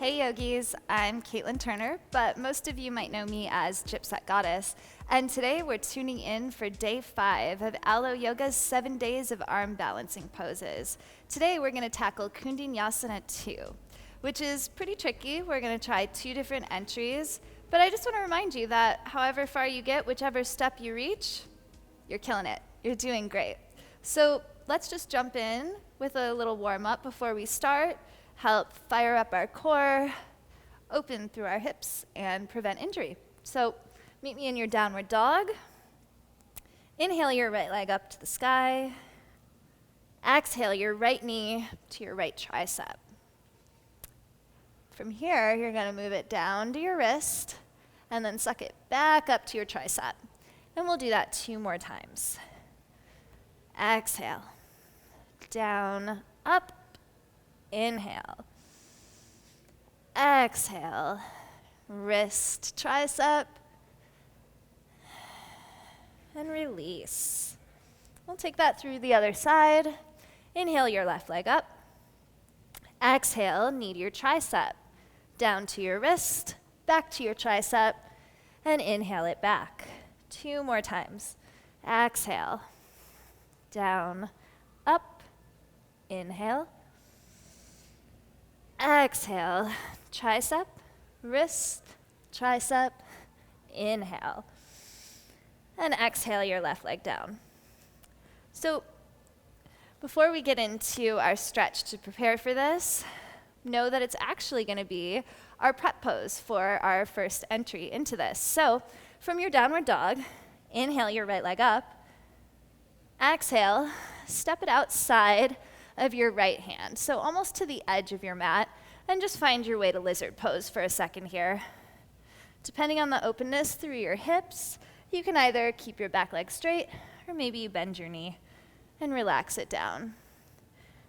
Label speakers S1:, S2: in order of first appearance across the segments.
S1: Hey yogis, I'm Caitlin Turner, but most of you might know me as Gypset Goddess. And today we're tuning in for day 5 of Alo Yoga's 7 days of arm balancing poses. Today we're going to tackle Koundinyasana II, which is pretty tricky. We're going to try 2 different entries, but I just want to remind you that however far you get, whichever step you reach, you're killing it. You're doing great. So let's just jump in with a little warm-up before we start. Help fire up our core, open through our hips, and prevent injury. So meet me in your downward dog. Inhale your right leg up to the sky. Exhale your right knee to your right tricep. From here, you're going to move it down to your wrist, and then suck it back up to your tricep. And we'll do that 2 more times. Exhale. Down, up. Inhale. Exhale. Wrist, tricep. And release. We'll take that through the other side. Inhale your left leg up. Exhale, knee to your tricep. Down to your wrist, back to your tricep, and inhale it back. 2 more times. Exhale. Down, up. Inhale. Exhale, tricep, wrist, tricep, inhale. And exhale your left leg down. So before we get into our stretch to prepare for this, know that it's actually going to be our prep pose for our first entry into this. So from your downward dog, inhale your right leg up. Exhale, step it outside of your right hand, so almost to the edge of your mat, and just find your way to lizard pose for a second here. Depending on the openness through your hips, you can either keep your back leg straight, or maybe you bend your knee and relax it down.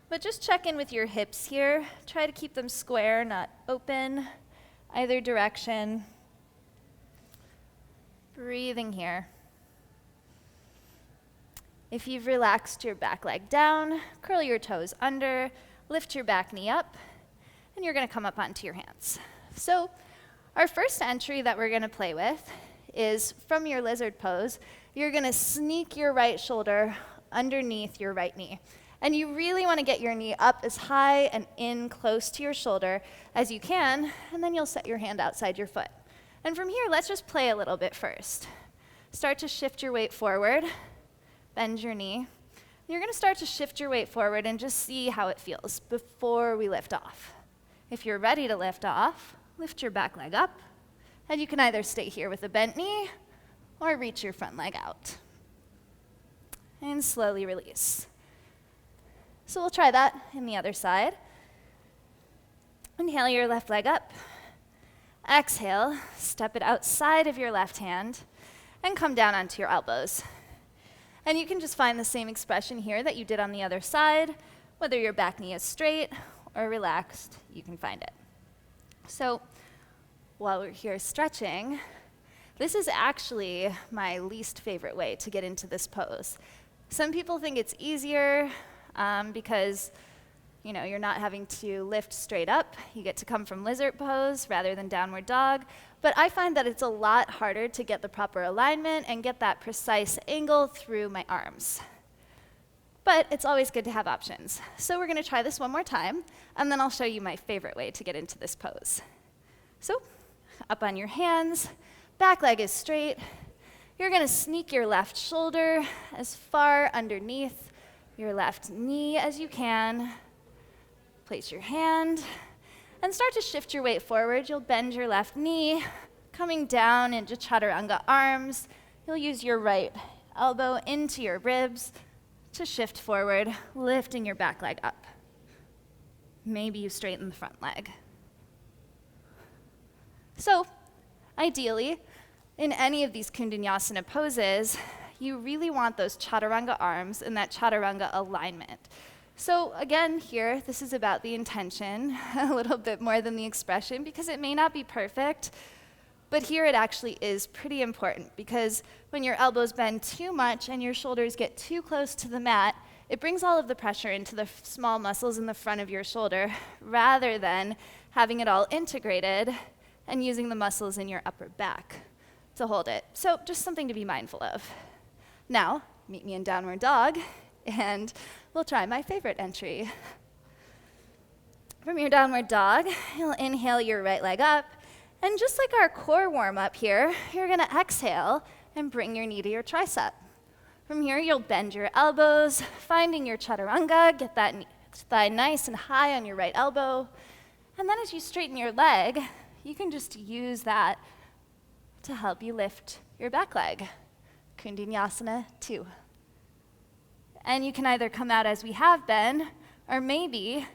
S1: But just check in with your hips here. Try to keep them square, not open, either direction. Breathing here. If you've relaxed your back leg down, curl your toes under, lift your back knee up, and you're going to come up onto your hands. So our first entry that we're going to play with is from your lizard pose. You're going to sneak your right shoulder underneath your right knee. And you really want to get your knee up as high and in close to your shoulder as you can, and then you'll set your hand outside your foot. And from here, let's just play a little bit first. Start to shift your weight forward. Bend your knee. You're going to start to shift your weight forward and just see how it feels before we lift off. If you're ready to lift off, lift your back leg up, and you can either stay here with a bent knee or reach your front leg out. And slowly release. So we'll try that in the other side. Inhale your left leg up. Exhale, step it outside of your left hand and come down onto your elbows. And you can just find the same expression here that you did on the other side. Whether your back knee is straight or relaxed, you can find it. So while we're here stretching, this is actually my least favorite way to get into this pose. Some people think it's easier because you're not having to lift straight up. You get to come from lizard pose rather than downward dog. But I find that it's a lot harder to get the proper alignment and get that precise angle through my arms. But it's always good to have options. So we're going to try this one more time, and then I'll show you my favorite way to get into this pose. So up on your hands, back leg is straight. You're going to sneak your left shoulder as far underneath your left knee as you can. Place your hand and start to shift your weight forward. You'll bend your left knee, coming down into chaturanga arms. You'll use your right elbow into your ribs to shift forward, lifting your back leg up. Maybe you straighten the front leg. So, ideally, in any of these Koundinyasana poses, you really want those chaturanga arms and that chaturanga alignment. So again, here, this is about the intention, a little bit more than the expression, because it may not be perfect, but here it actually is pretty important, because when your elbows bend too much and your shoulders get too close to the mat, it brings all of the pressure into the small muscles in the front of your shoulder rather than having it all integrated and using the muscles in your upper back to hold it. So just something to be mindful of. Now, meet me in downward dog, and we'll try my favorite entry. From your downward dog, you'll inhale your right leg up, and just like our core warm-up here, you're gonna exhale and bring your knee to your tricep. From here, you'll bend your elbows, finding your chaturanga, get that thigh nice and high on your right elbow, and then as you straighten your leg, you can just use that to help you lift your back leg. Koundinyasana II. And you can either come out as we have been, or maybe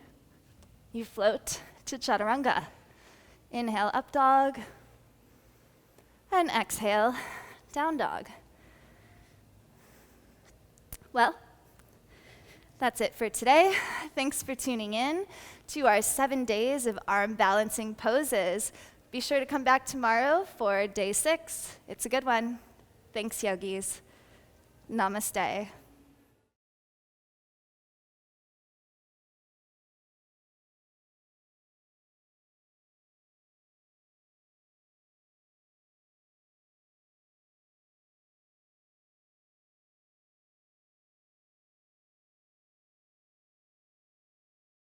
S1: you float to chaturanga. Inhale, up dog, and exhale, down dog. Well, that's it for today. Thanks for tuning in to our 7 days of arm balancing poses. Be sure to come back tomorrow for day 6. It's a good one. Thanks, yogis. Namaste.